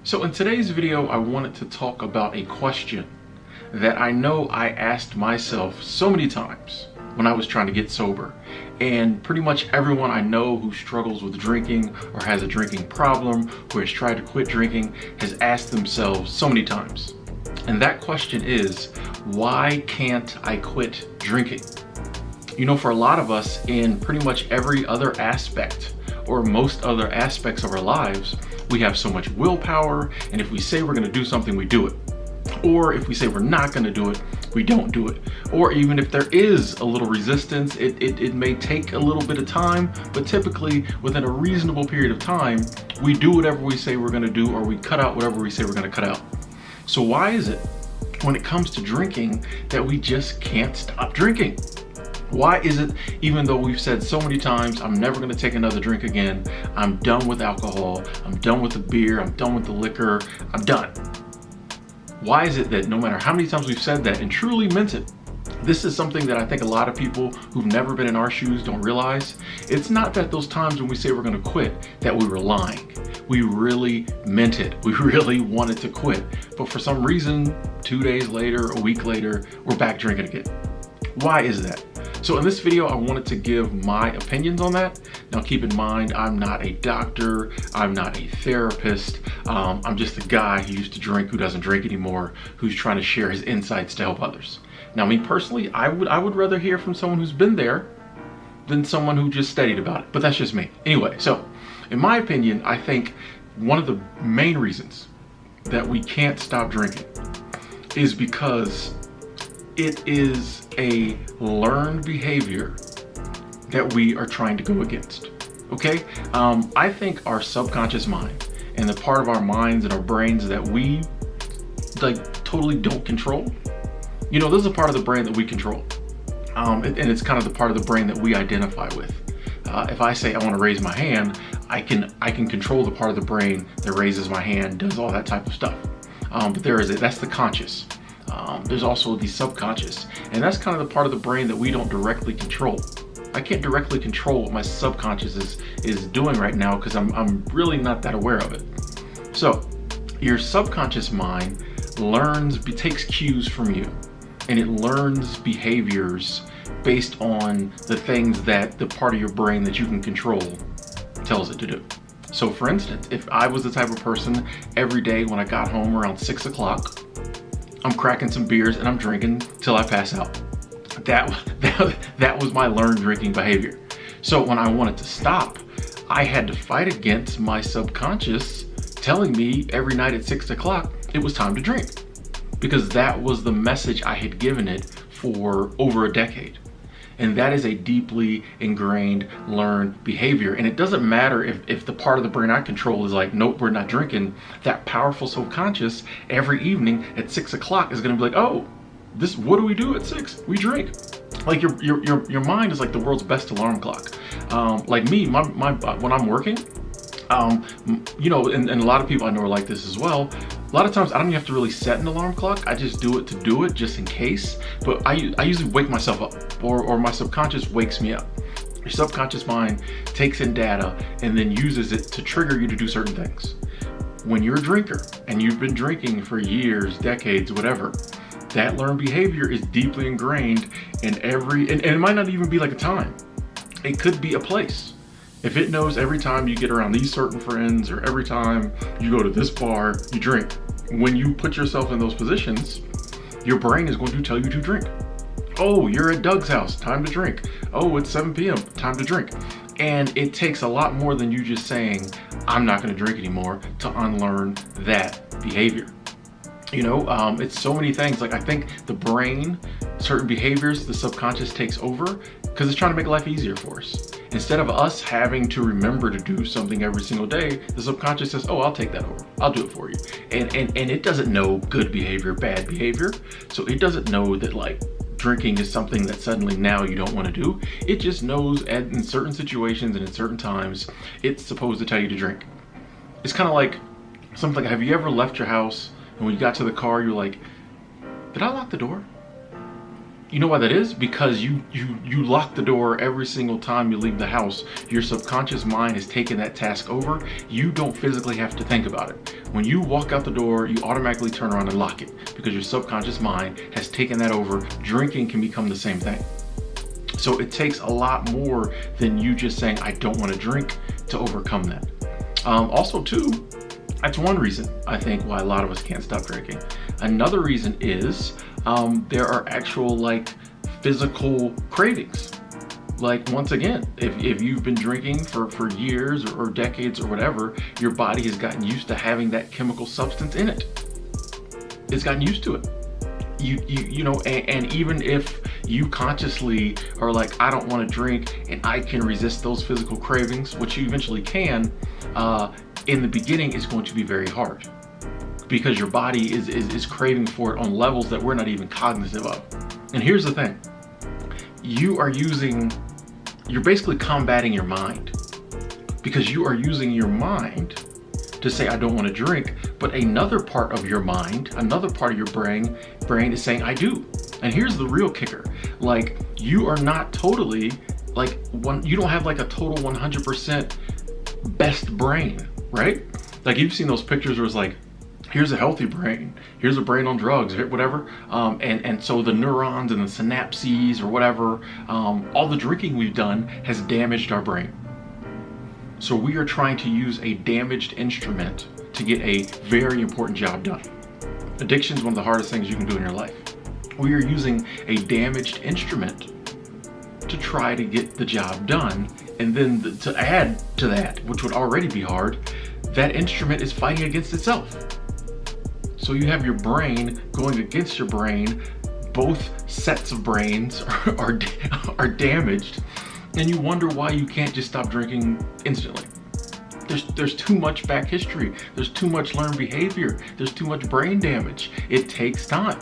So in today's video, I wanted to talk about a question that I know I asked myself so many times when I was trying to get sober. And pretty much everyone I know who struggles with drinking or has a drinking problem, who has tried to quit drinking, has asked themselves so many times. And that question is, why can't I quit drinking? You know, for a lot of us, in pretty much every other aspect or most other aspects of our lives, we have so much willpower, and if we say we're gonna do something, we do it. Or if we say we're not gonna do it, we don't do it. Or even if there is a little resistance, it may take a little bit of time, but typically within a reasonable period of time, we do whatever we say we're gonna do, or we cut out whatever we say we're gonna cut out. So why is it, when it comes to drinking, that we just can't stop drinking? Why is it, even though we've said so many times, I'm never gonna take another drink again, I'm done with alcohol, I'm done with the beer, I'm done with the liquor, I'm done? Why is it that no matter how many times we've said that and truly meant it, this is something that I think a lot of people who've never been in our shoes don't realize. It's not that those times when we say we're gonna quit, that we were lying. We really meant it. We really wanted to quit. But for some reason, 2 days later, a week later, we're back drinking again. Why is that? So in this video, I wanted to give my opinions on that. Now keep in mind, I'm not a doctor, I'm not a therapist, I'm just a guy who used to drink, who doesn't drink anymore, who's trying to share his insights to help others. Now me personally, I would rather hear from someone who's been there than someone who just studied about it, but that's just me. Anyway, so in my opinion, I think one of the main reasons that we can't stop drinking is because it is a learned behavior that we are trying to go against, okay? I think our subconscious mind and the part of our minds and our brains that we totally don't control, you know, there's a part of the brain that we control. And it's kind of the part of the brain that we identify with. If I say I want to raise my hand, I can control the part of the brain that raises my hand, does all that type of stuff. But that's the conscious. There's also the subconscious, and that's kind of the part of the brain that we don't directly control. I can't directly control what my subconscious is doing right now because I'm really not that aware of it. So your subconscious mind takes cues from you, and it learns behaviors based on the things that the part of your brain that you can control tells it to do. So for instance, if I was the type of person every day when I got home around 6 o'clock, I'm cracking some beers and I'm drinking till I pass out. That was my learned drinking behavior. So when I wanted to stop, I had to fight against my subconscious telling me every night at 6 o'clock it was time to drink, because that was the message I had given it for over a decade. And that is a deeply ingrained, learned behavior. And it doesn't matter if the part of the brain I control is like, nope, we're not drinking. That powerful subconscious every evening at 6 o'clock is gonna be like, oh, what do we do at 6? We drink. Like your mind is like the world's best alarm clock. Like me, when I'm working, you know, and a lot of people I know are like this as well. A lot of times I don't even have to really set an alarm clock. I just do it to do it, just in case. But I usually wake myself up, or my subconscious wakes me up. Your subconscious mind takes in data and then uses it to trigger you to do certain things. When you're a drinker and you've been drinking for years, decades, whatever, that learned behavior is deeply ingrained in and it might not even be like a time. It could be a place. If it knows every time you get around these certain friends, or every time you go to this bar, you drink. When you put yourself in those positions, your brain is going to tell you to drink. Oh, you're at Doug's house, time to drink. Oh, it's 7 p.m., time to drink. And it takes a lot more than you just saying, I'm not gonna drink anymore, to unlearn that behavior. You know, it's so many things. Like, I think the brain, certain behaviors, the subconscious takes over because it's trying to make life easier for us. Instead of us having to remember to do something every single day, the subconscious says, oh, I'll take that over. I'll do it for you. And it doesn't know good behavior, bad behavior. So it doesn't know that like drinking is something that suddenly now you don't want to do. It just knows in certain situations and in certain times, it's supposed to tell you to drink. It's kind of like something like, have you ever left your house and when you got to the car, you're like, did I lock the door? You know why that is? Because you lock the door every single time you leave the house. Your subconscious mind has taken that task over. You don't physically have to think about it. When you walk out the door, you automatically turn around and lock it because your subconscious mind has taken that over. Drinking can become the same thing. So it takes a lot more than you just saying, I don't want to drink, to overcome that. Also too, that's one reason I think why a lot of us can't stop drinking. Another reason is there are actual like physical cravings. Like once again, if you've been drinking for years or decades or whatever, your body has gotten used to having that chemical substance in it. It's gotten used to it. You know, and even if you consciously are like, I don't want to drink and I can resist those physical cravings, which you eventually can, in the beginning it's going to be very hard because your body is craving for it on levels that we're not even cognizant of. And here's the thing, you're basically combating your mind because you are using your mind to say, I don't want to drink, but another part of your mind, another part of your brain is saying, I do. And here's the real kicker. Like, you are not totally like you don't have like a total 100% best brain, right? Like you've seen those pictures where it's like, here's a healthy brain, here's a brain on drugs, whatever. And so the neurons and the synapses or whatever, all the drinking we've done has damaged our brain. So we are trying to use a damaged instrument to get a very important job done. Addiction is one of the hardest things you can do in your life. We are using a damaged instrument to try to get the job done. And then to add to that, which would already be hard, that instrument is fighting against itself. So you have your brain going against your brain. Both sets of brains are damaged. And you wonder why you can't just stop drinking instantly. There's too much back history. There's too much learned behavior. There's too much brain damage. It takes time.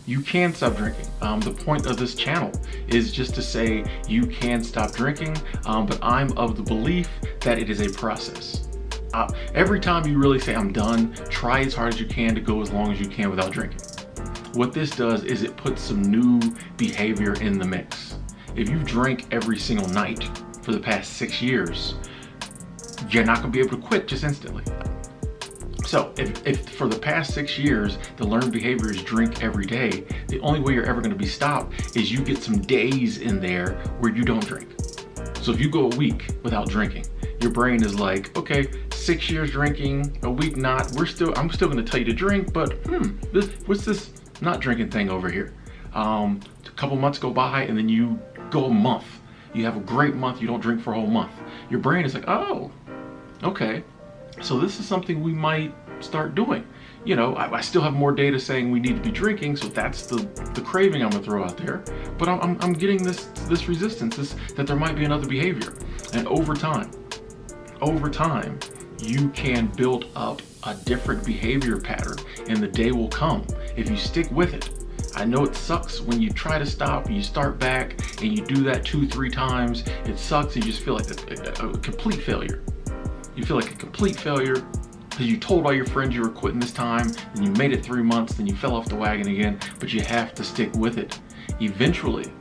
You can stop drinking. The point of this channel is just to say you can stop drinking, but I'm of the belief that it is a process. Every time you really say I'm done, try as hard as you can to go as long as you can without drinking. What this does is it puts some new behavior in the mix. If you drink every single night for the past 6 years, you're not gonna be able to quit just instantly. So if for the past 6 years, the learned behavior is drink every day, the only way you're ever gonna be stopped is you get some days in there where you don't drink. So if you go a week without drinking, your brain is like, okay, 6 years drinking, a week not, I'm still gonna tell you to drink, but what's this not drinking thing over here? A couple months go by and then you go a month. You have a great month, you don't drink for a whole month. Your brain is like, oh, okay. So this is something we might start doing. You know, I still have more data saying we need to be drinking, so that's the craving I'm gonna throw out there. But I'm getting this resistance, that there might be another behavior. And over time, you can build up a different behavior pattern, and the day will come if you stick with it. I know it sucks when you try to stop and you start back and you do that 2-3 times. It sucks and you just feel like a complete failure. You feel like a complete failure because you told all your friends you were quitting this time, and you made it 3 months, then you fell off the wagon again, but you have to stick with it. Eventually,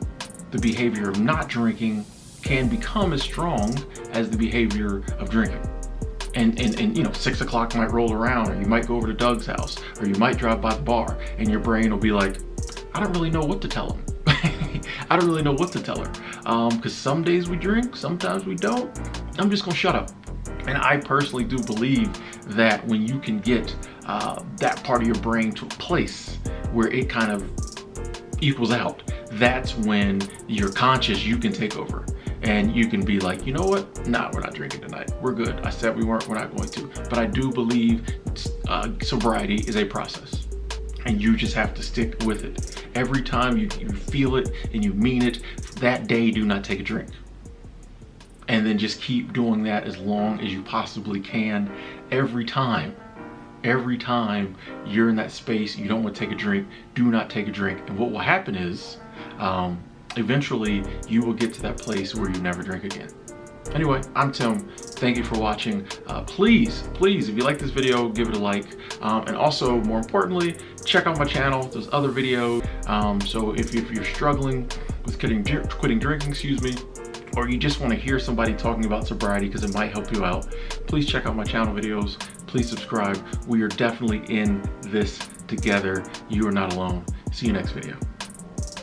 the behavior of not drinking can become as strong as the behavior of drinking. And you know, 6 o'clock might roll around, or you might go over to Doug's house, or you might drive by the bar, and your brain will be like, I don't really know what to tell him. I don't really know what to tell her. Because some days we drink, sometimes we don't. I'm just gonna shut up. And I personally do believe that when you can get that part of your brain to a place where it kind of equals out, that's when you're conscious, you can take over. And you can be like, you know what? Nah, we're not drinking tonight. We're good. I said we weren't, we're not going to. But I do believe sobriety is a process. And you just have to stick with it. Every time you feel it and you mean it, that day do not take a drink. And then just keep doing that as long as you possibly can. Every time you're in that space, you don't want to take a drink, do not take a drink. And what will happen is, eventually you will get to that place where you never drink again. Anyway, I'm Tim. Thank you for watching. Please, if you like this video, give it a like. And also, more importantly, check out my channel. There's other videos. So if you're struggling with quitting drinking, or you just want to hear somebody talking about sobriety because it might help you out, please check out my channel videos. Please subscribe. We are definitely in this together. You are not alone. See you next video.